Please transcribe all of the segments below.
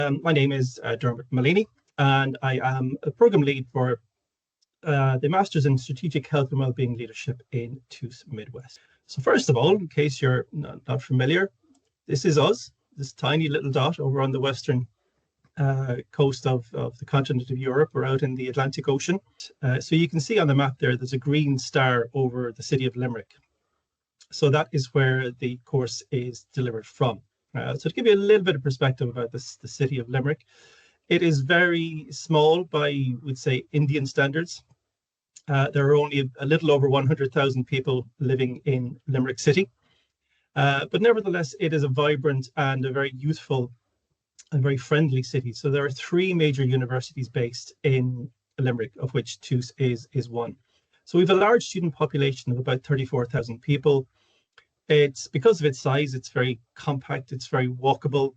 My name is Dermot Malini, and I am a program lead for the Masters in Strategic Health and Wellbeing Leadership in TUS Midwest. So first of all, in case you're not familiar, this is us, this tiny little dot over on the western coast of the continent of Europe. We're out in the Atlantic Ocean. So you can see on the map there's a green star over the city of Limerick. So that is where the course is delivered from. So to give you a little bit of perspective about the city of Limerick, it is very small by, we'd say, Indian standards. There are only a little over 100,000 people living in Limerick City. But nevertheless, it is a vibrant and a very youthful and very friendly city. So there are three major universities based in Limerick, of which TUS is one. So we have a large student population of about 34,000 people. It's because of its size, it's very compact, it's very walkable,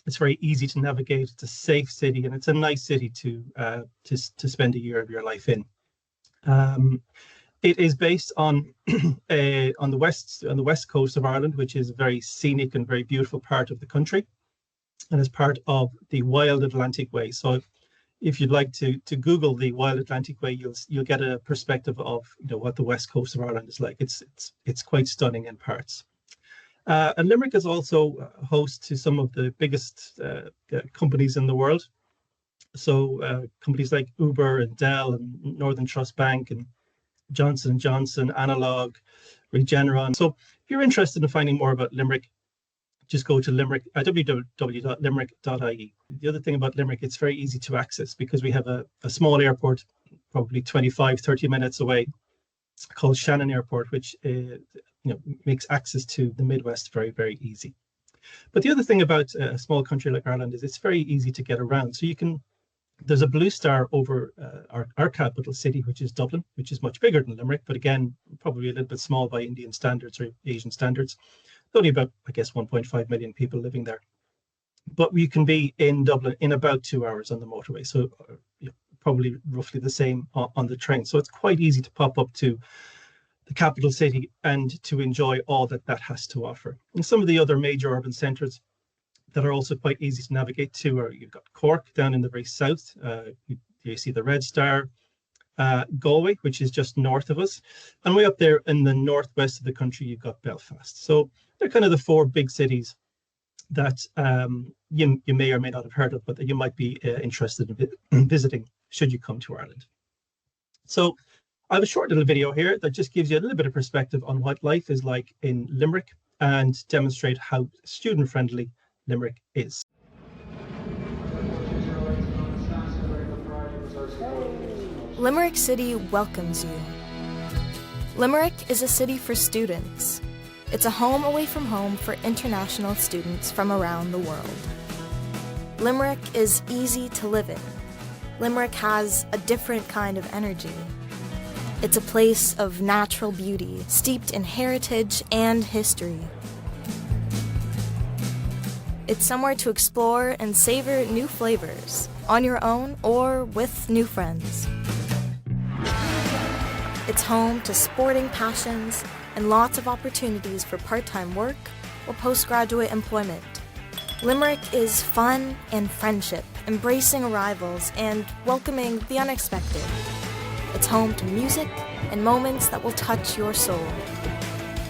it's very easy to navigate, it's a safe city, and it's a nice city to spend a year of your life in. It is based on the west coast of Ireland, which is a very scenic and very beautiful part of the country, and is part of the Wild Atlantic Way. So if you'd like to Google the Wild Atlantic Way, you'll get a perspective of what the west coast of Ireland is like. It's quite stunning in parts. And Limerick is also host to some of the biggest companies in the world. So companies like Uber and Dell and Northern Trust Bank and Johnson & Johnson, Analog, Regeneron. So if you're interested in finding more about Limerick, just go to www.limerick.ie. The other thing about Limerick, it's very easy to access because we have a small airport, probably 25-30 minutes away, called Shannon Airport, which makes access to the Midwest very, very easy. But the other thing about a small country like Ireland is it's very easy to get around. So there's a blue star over our capital city, which is Dublin, which is much bigger than Limerick, but again, probably a little bit small by Indian standards or Asian standards. Only about, I guess, 1.5 million people living there. But we can be in Dublin in about 2 hours on the motorway. So probably roughly the same on the train. So it's quite easy to pop up to the capital city and to enjoy all that has to offer. And some of the other major urban centres that are also quite easy to navigate to are, you've got Cork down in the very south. You see the Red Star. Galway, which is just north of us, and way up there in the northwest of the country, you've got Belfast. So they're kind of the four big cities that you may or may not have heard of, but that you might be interested in visiting should you come to Ireland. So I have a short little video here that just gives you a little bit of perspective on what life is like in Limerick and demonstrate how student-friendly Limerick is. Limerick City welcomes you. Limerick is a city for students. It's a home away from home for international students from around the world. Limerick is easy to live in. Limerick has a different kind of energy. It's a place of natural beauty, steeped in heritage and history. It's somewhere to explore and savor new flavors, on your own or with new friends. It's home to sporting passions and lots of opportunities for part-time work or postgraduate employment. Limerick is fun and friendship, embracing arrivals and welcoming the unexpected. It's home to music and moments that will touch your soul.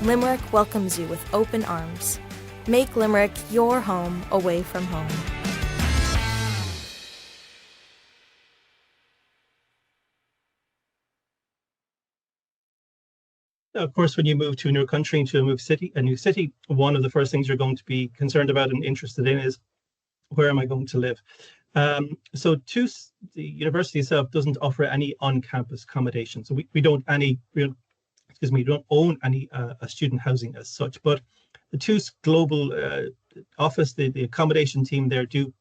Limerick welcomes you with open arms. Make Limerick your home away from home. Of course, when you move to a new country, into a new city, one of the first things you're going to be concerned about and interested in is, where am I going to live? So TUS, the university itself, doesn't offer any on-campus accommodation. So we don't own any student housing as such. But the TUS global office, the accommodation team there, do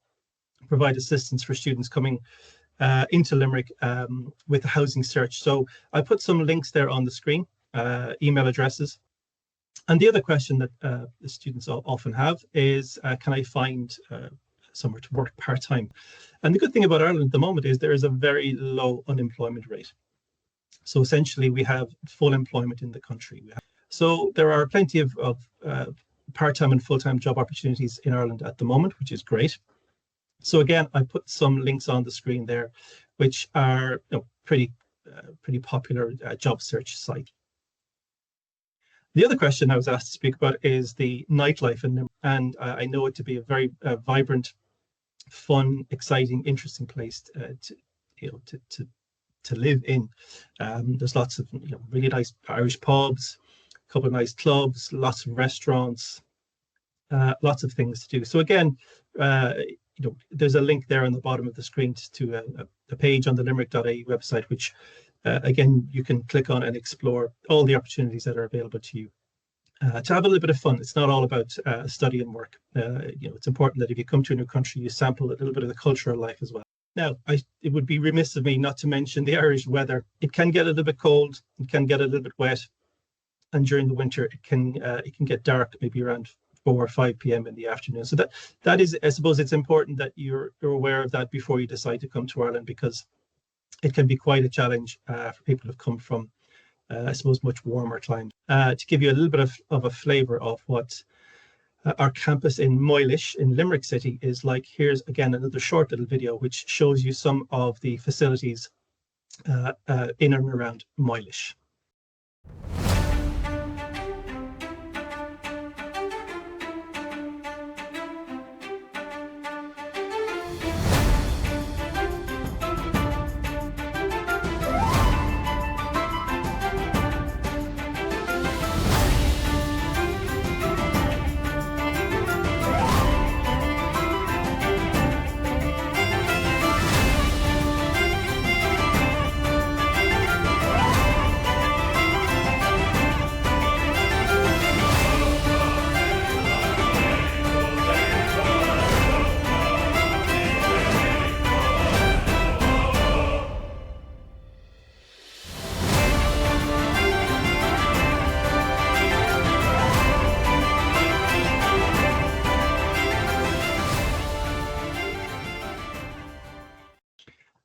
provide assistance for students coming into Limerick with a housing search. So I put some links there on the screen. Email addresses. And the other question that the students often have is, can I find somewhere to work part-time? And the good thing about Ireland at the moment is there is a very low unemployment rate. So essentially we have full employment in the country. So there are plenty of part-time and full-time job opportunities in Ireland at the moment, which is great. So again, I put some links on the screen there, which are pretty popular job search site. The other question I was asked to speak about is the nightlife in Limerick, and I know it to be a very vibrant, fun, exciting, interesting place to live in. There's lots of really nice Irish pubs, a couple of nice clubs, lots of restaurants, lots of things to do. So again, there's a link there on the bottom of the screen to a page on the limerick.ie website, which again you can click on and explore all the opportunities that are available to you to have a little bit of fun. It's not all about study and work. It's important that if you come to a new country, you sample a little bit of the cultural life as well. Now, it would be remiss of me not to mention the Irish weather. It can get a little bit cold, it can get a little bit wet, and during the winter it can get dark, maybe around 4 or 5 p.m. in the afternoon. So that is, I suppose, it's important that you're aware of that before you decide to come to Ireland, because it can be quite a challenge for people who've come from, I suppose, much warmer climes. To give you a little bit of a flavour of what our campus in Moylish in Limerick City is like, here's again another short little video which shows you some of the facilities in and around Moylish.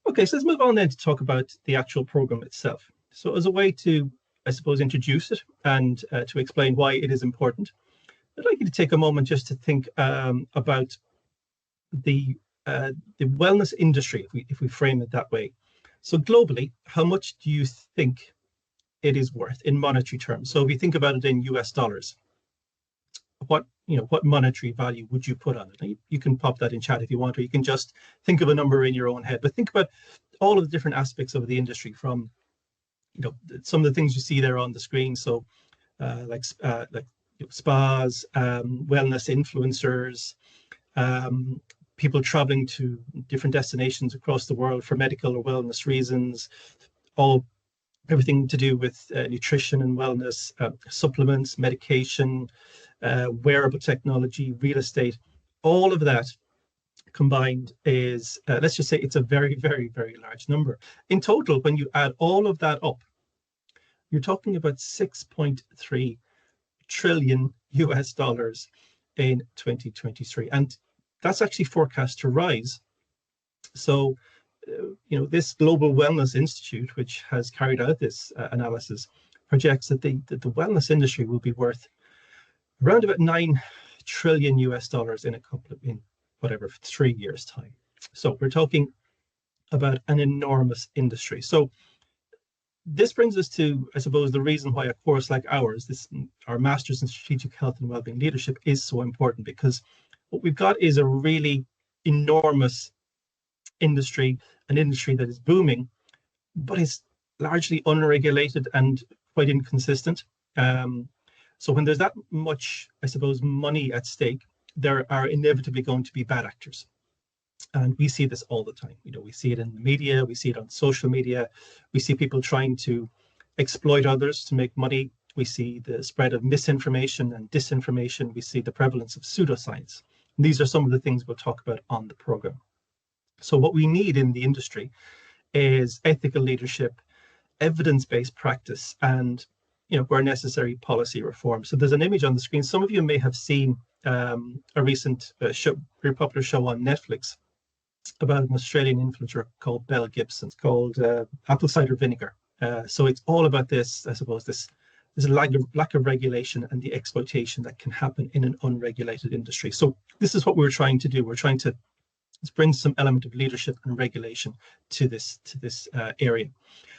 Okay, so let's move on then to talk about the actual program itself. So as a way to, I suppose, introduce it and to explain why it is important, I'd like you to take a moment just to think about the wellness industry, if we frame it that way. So globally, how much do you think it is worth in monetary terms? So if you think about it in US dollars, what monetary value would you put on it? Now, you can pop that in chat if you want, or you can just think of a number in your own head. But think about all of the different aspects of the industry, from some of the things you see there on the screen. So like spas, wellness influencers, people traveling to different destinations across the world for medical or wellness reasons, everything to do with nutrition and wellness, supplements, medication, wearable technology, real estate. All of that combined is, let's just say, it's a very, very, very large number. In total, when you add all of that up, you're talking about 6.3 trillion US dollars in 2023, and that's actually forecast to rise. So this Global Wellness Institute, which has carried out this analysis, projects that the wellness industry will be worth around about 9 trillion US dollars in 3 years' time. So we're talking about an enormous industry. So this brings us to, I suppose, the reason why a course like ours, our Masters in Strategic Health and Wellbeing Leadership, is so important, because what we've got is a really enormous industry, an industry that is booming, but it's largely unregulated and quite inconsistent. So when there's that much, I suppose, money at stake, there are inevitably going to be bad actors. And we see this all the time. We see it in the media, we see it on social media, we see people trying to exploit others to make money. We see the spread of misinformation and disinformation. We see the prevalence of pseudoscience. And these are some of the things we'll talk about on the program. So what we need in the industry is ethical leadership, evidence-based practice, and where necessary, policy reform. So there's an image on the screen. Some of you may have seen a recent very popular show on Netflix about an Australian influencer called Belle Gibson. It's called Apple Cider Vinegar. So it's all about this, I suppose, this lack of regulation and the exploitation that can happen in an unregulated industry. So this is what we're trying to do. We're trying to This brings some element of leadership and regulation to this area.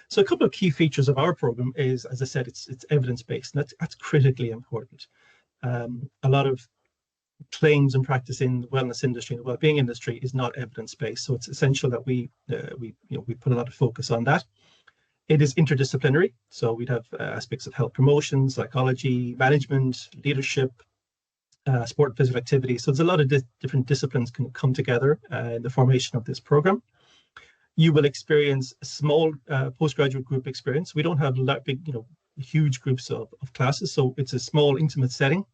So a couple of key features of our program is, as I said, it's evidence-based, and that's critically important. A lot of claims and practice in the wellness industry and the well-being industry is not evidence-based, so it's essential that we put a lot of focus on that. It is interdisciplinary, so we'd have aspects of health promotion, psychology, management, leadership, sport and physical activity. So there's a lot of different disciplines can come together in the formation of this program. You will experience a small postgraduate group experience. We don't have big, huge groups of classes, so it's a small, intimate setting.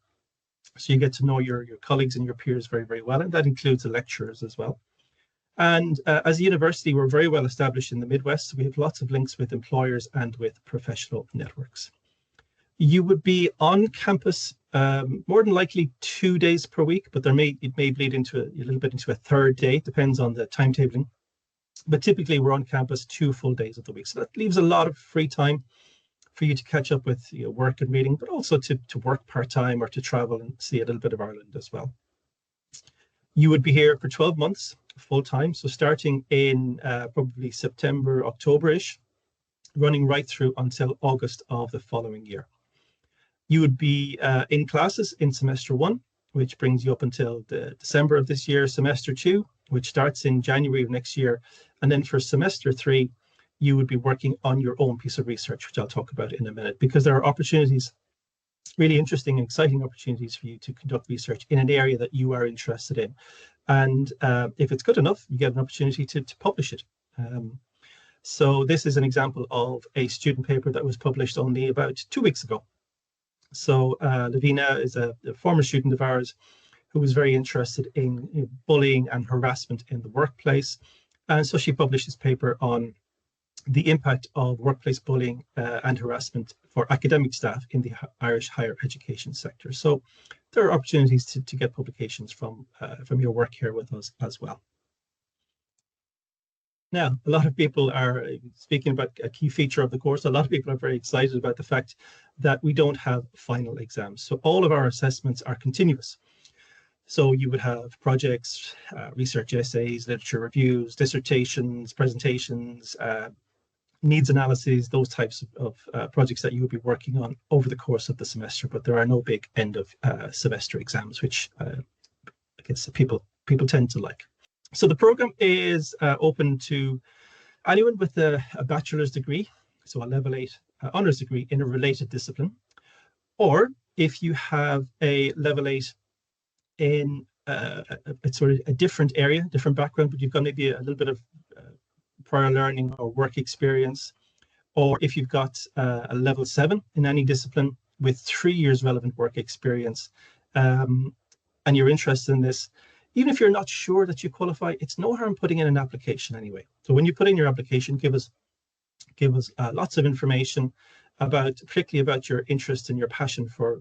So you get to know your colleagues and your peers very, very well, and that includes the lecturers as well. And as a university, we're very well established in the Midwest. So we have lots of links with employers and with professional networks. You would be on campus more than likely 2 days per week, but it may bleed into a little bit into a third day, depends on the timetabling. But typically we're on campus 2 full days of the week. So that leaves a lot of free time for you to catch up with work and reading, but also to work part-time or to travel and see a little bit of Ireland as well. You would be here for 12 months full-time, so starting in probably September, October-ish, running right through until August of the following year. You would be in classes in semester 1, which brings you up until December of this year, semester 2, which starts in January of next year, and then for semester 3, you would be working on your own piece of research, which I'll talk about in a minute, because there are opportunities, really interesting and exciting opportunities for you to conduct research in an area that you are interested in. And if it's good enough, you get an opportunity to publish it. So this is an example of a student paper that was published only about 2 weeks ago. So Lavina is a former student of ours who was very interested in bullying and harassment in the workplace. And so she published this paper on the impact of workplace bullying and harassment for academic staff in the Irish higher education sector. So there are opportunities to get publications from your work here with us as well. Now, a lot of people are speaking about a key feature of the course. A lot of people are very excited about the fact that we don't have final exams. So all of our assessments are continuous. So you would have projects, research essays, literature reviews, dissertations, presentations, needs analyses, those types of projects that you would be working on over the course of the semester. But there are no big end of semester exams, which I guess people tend to like. So the program is open to anyone with a bachelor's degree, so a level 8 honours degree in a related discipline, or if you have a level 8 in it's sort of a different area, different background, but you've got maybe a little bit of prior learning or work experience, or if you've got a level 7 in any discipline with 3 years relevant work experience, and you're interested in this, even if you're not sure that you qualify, it's no harm putting in an application anyway. So when you put in your application, give us lots of information particularly about your interest and your passion for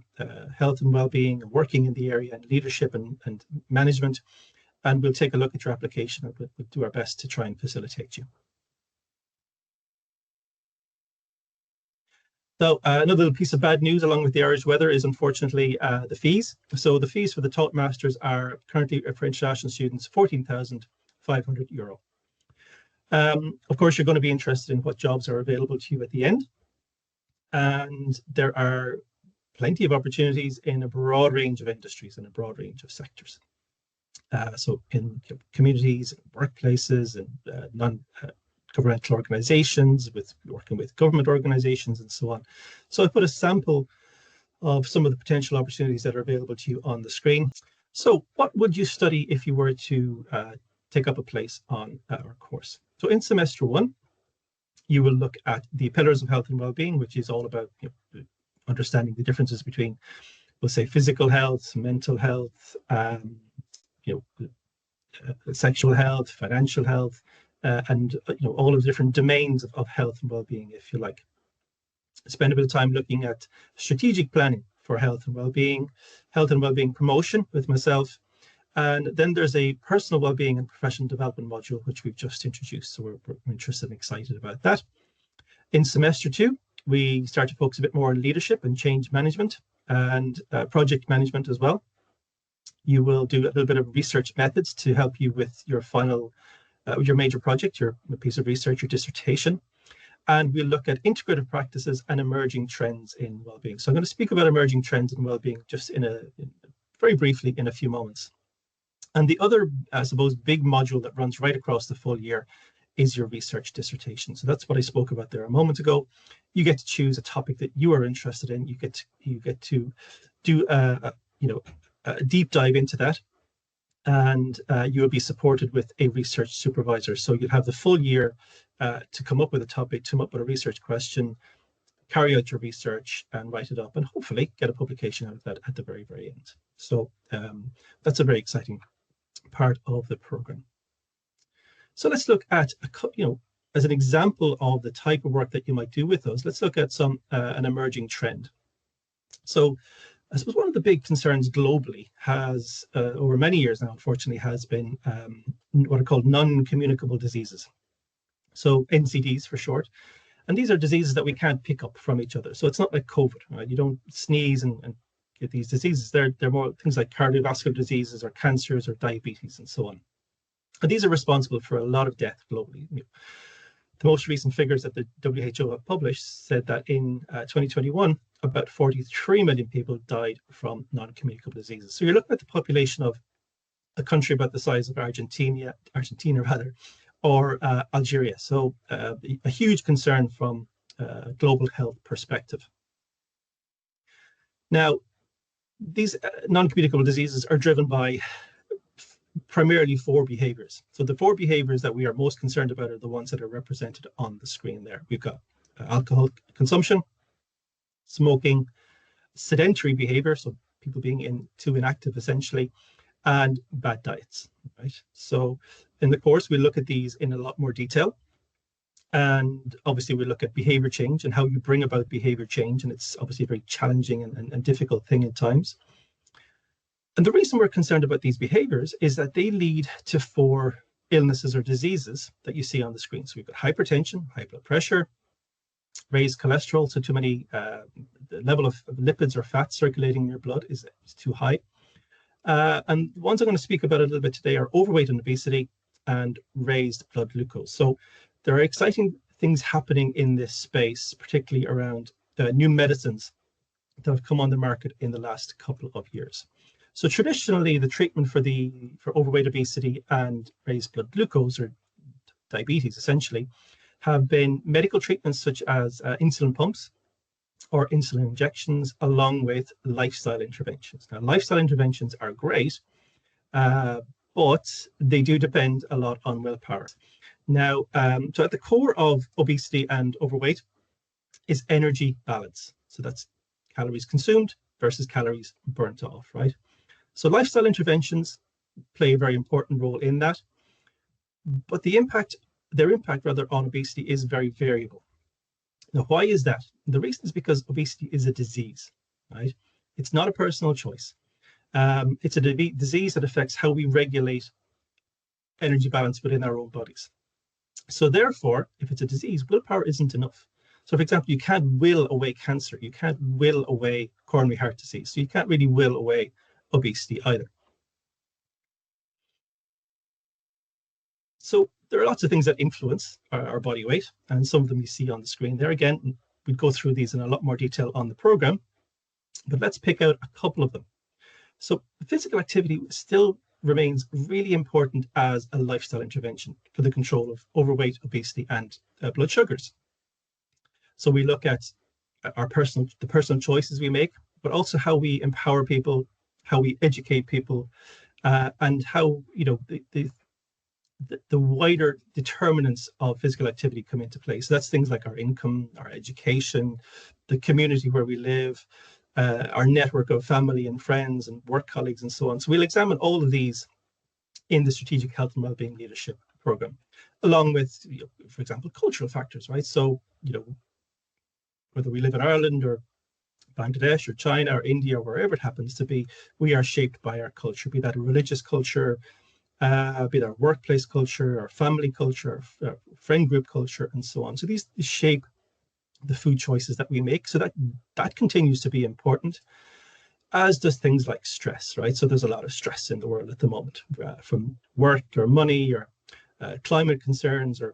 health and well-being, and working in the area, and leadership and management. And we'll take a look at your application and we'll do our best to try and facilitate you. So another little piece of bad news along with the Irish weather is unfortunately the fees. So the fees for the Taught Masters are currently for international students €14,500. Of course, you're going to be interested in what jobs are available to you at the end. And there are plenty of opportunities in a broad range of industries and a broad range of sectors. So in communities, workplaces, and non-governmental organizations, working with government organizations and so on. So I put a sample of some of the potential opportunities that are available to you on the screen. So what would you study if you were to take up a place on our course? So in semester 1, you will look at the pillars of health and well-being, which is all about understanding the differences between, we'll say, physical health, mental health, sexual health, financial health, and all of the different domains of health and well-being, if you like. Spend a bit of time looking at strategic planning for health and well-being promotion with myself, and then there's a personal well-being and professional development module which we've just introduced, so we're interested and excited about that. In semester 2, we start to focus a bit more on leadership and change management and project management as well. You will do a little bit of research methods to help you with your final, your major project, your piece of research, your dissertation. And we'll look at integrative practices and emerging trends in well-being. So I'm going to speak about emerging trends in well-being just very briefly in a few moments. And the other, I suppose, big module that runs right across the full year is your research dissertation. So that's what I spoke about there a moment ago. You get to choose a topic that you are interested in. You get to do a deep dive into that, and you will be supported with a research supervisor. So you'll have the full year to come up with a topic, to come up with a research question, carry out your research and write it up, and hopefully get a publication out of that at the very, very end. So that's a very exciting part of the program. So let's look at, as an example of the type of work that you might do with us, let's look at an emerging trend. So I suppose one of the big concerns globally has, over many years now, unfortunately, has been what are called non-communicable diseases. So NCDs for short. And these are diseases that we can't pick up from each other. So it's not like COVID, right? You don't sneeze and get these diseases. They're more things like cardiovascular diseases or cancers or diabetes and so on. And these are responsible for a lot of death globally. The most recent figures that the WHO have published said that in 2021, about 43 million people died from non-communicable diseases. So you're looking at the population of a country about the size of Argentina or Algeria. So a huge concern from a global health perspective. Now, these non-communicable diseases are driven by primarily 4 behaviors. So the 4 behaviors that we are most concerned about are the ones that are represented on the screen there. We've got alcohol consumption, smoking, sedentary behavior, so people being too inactive essentially, and bad diets, right? So in the course, we look at these in a lot more detail. And obviously we look at behavior change and how you bring about behavior change. And it's obviously a very challenging and difficult thing at times. And the reason we're concerned about these behaviors is that they lead to 4 illnesses or diseases that you see on the screen. So we've got hypertension, high blood pressure, raised cholesterol, so too many, the level of lipids or fat circulating in your blood is too high. And the ones I'm going to speak about a little bit today are overweight and obesity and raised blood glucose. So there are exciting things happening in this space, particularly around new medicines that have come on the market in the last couple of years. So traditionally, the treatment for overweight, obesity, and raised blood glucose, or diabetes essentially, have been medical treatments such as insulin pumps or insulin injections, along with lifestyle interventions. Now, lifestyle interventions are great, but they do depend a lot on willpower. Now, so at the core of obesity and overweight is energy balance. So that's calories consumed versus calories burnt off, right? So lifestyle interventions play a very important role in that, but their impact on obesity is very variable. Now, why is that? The reason is because obesity is a disease, right? It's not a personal choice. It's a disease that affects how we regulate energy balance within our own bodies. So therefore, if it's a disease, willpower isn't enough. So for example, you can't will away cancer. You can't will away coronary heart disease. So you can't really will away obesity either. So there are lots of things that influence our body weight, and some of them you see on the screen there. Again, we'd go through these in a lot more detail on the program, but let's pick out a couple of them. So physical activity still remains really important as a lifestyle intervention for the control of overweight, obesity, and blood sugars. So we look at the personal choices we make, but also how we empower people, how we educate people, and how the wider determinants of physical activity come into play. So that's things like our income, our education, the community where we live, our network of family and friends and work colleagues and so on. So we'll examine all of these in the Strategic Health and Wellbeing Leadership Program, along with, for example, cultural factors, right? So, whether we live in Ireland or Bangladesh or China or India or wherever it happens to be, we are shaped by our culture, be that a religious culture, be that our workplace culture, our family culture, our friend group culture, and so on. So these shape the food choices that we make. So that continues to be important. as does things like stress, right? So there's a lot of stress in the world at the moment, from work or money or climate concerns or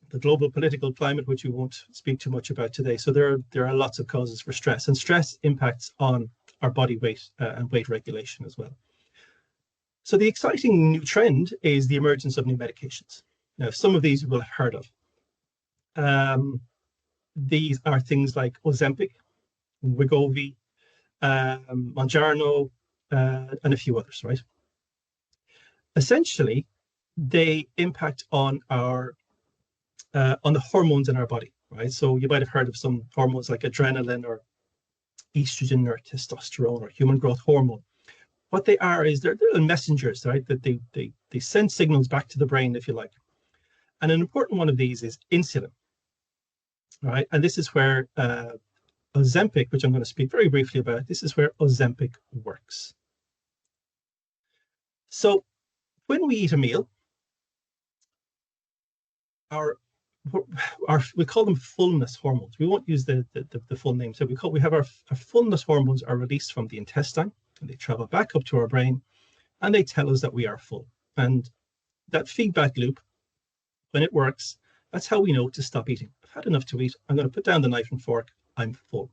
the global political climate, which we won't speak too much about today. So there are lots of causes for stress, and stress impacts on our body weight and weight regulation as well. So the exciting new trend is the emergence of new medications. Now, some of these you will have heard of. These are things like Ozempic, Wegovy, Mounjaro, and a few others, right? Essentially, they impact on the hormones in our body, right? So you might have heard of some hormones like adrenaline or estrogen or testosterone or human growth hormone. What they are is they're little messengers, right? That they send signals back to the brain, if you like. And an important one of these is insulin, right? And this is where Ozempic, which I'm going to speak very briefly about, this is where Ozempic works. So when we eat a meal, we call them fullness hormones. We won't use the full name. So we have our fullness hormones are released from the intestine, and they travel back up to our brain, and they tell us that we are full. And that feedback loop, when it works, that's how we know to stop eating. I've had enough to eat. I'm going to put down the knife and fork. I'm full.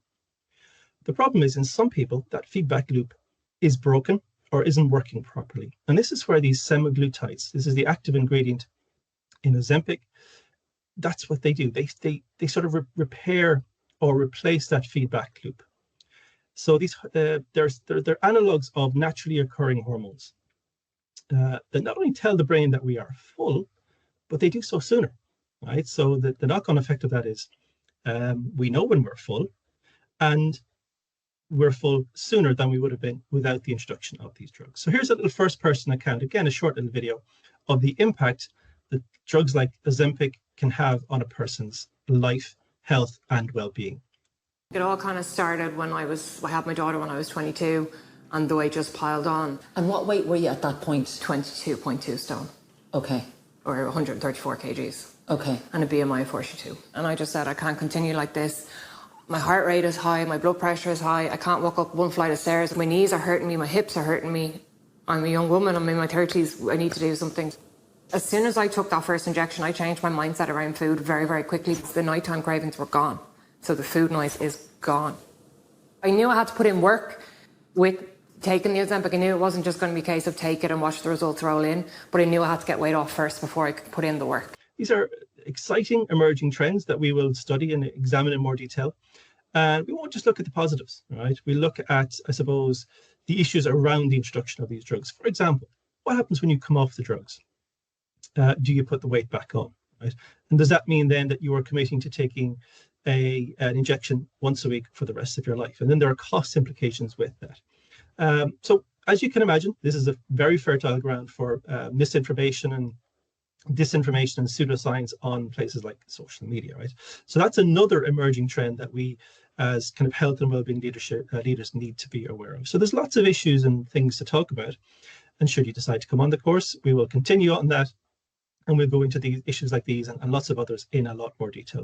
The problem is, in some people, that feedback loop is broken or isn't working properly. And this is where these semaglutides, this is the active ingredient in Ozempic, that's what they do. They sort of repair or replace that feedback loop. So these they're analogs of naturally occurring hormones that not only tell the brain that we are full, but they do so sooner, right? So the knock-on effect of that is we know when we're full, and we're full sooner than we would have been without the introduction of these drugs. So here's a little first-person account, again, a short little video of the impact that drugs like Ozempic can have on a person's life, health, and well-being. It all kind of started when I had my daughter when I was 22, and the weight just piled on. And what weight were you at that point? 22.2 stone. Okay. Or 134 kgs. Okay. And a BMI of 42. And I just said, I can't continue like this. My heart rate is high, my blood pressure is high, I can't walk up one flight of stairs, my knees are hurting me, my hips are hurting me. I'm a young woman, I'm in my 30s, I need to do something. As soon as I took that first injection, I changed my mindset around food very, very quickly. The nighttime cravings were gone. So the food noise is gone. I knew I had to put in work with taking the Ozempic. I knew it wasn't just going to be a case of take it and watch the results roll in, but I knew I had to get weight off first before I could put in the work. These are exciting emerging trends that we will study and examine in more detail. And we won't just look at the positives, right? We look at, I suppose, the issues around the introduction of these drugs. For example, what happens when you come off the drugs? Do you put the weight back on, right? And does that mean then that you are committing to taking an injection once a week for the rest of your life? And then there are cost implications with that. So as you can imagine, this is a very fertile ground for misinformation and disinformation and pseudoscience on places like social media, right? So that's another emerging trend that we as kind of health and wellbeing leaders need to be aware of. So there's lots of issues and things to talk about. And should you decide to come on the course, we will continue on that, and we'll go into these issues like these and lots of others in a lot more detail.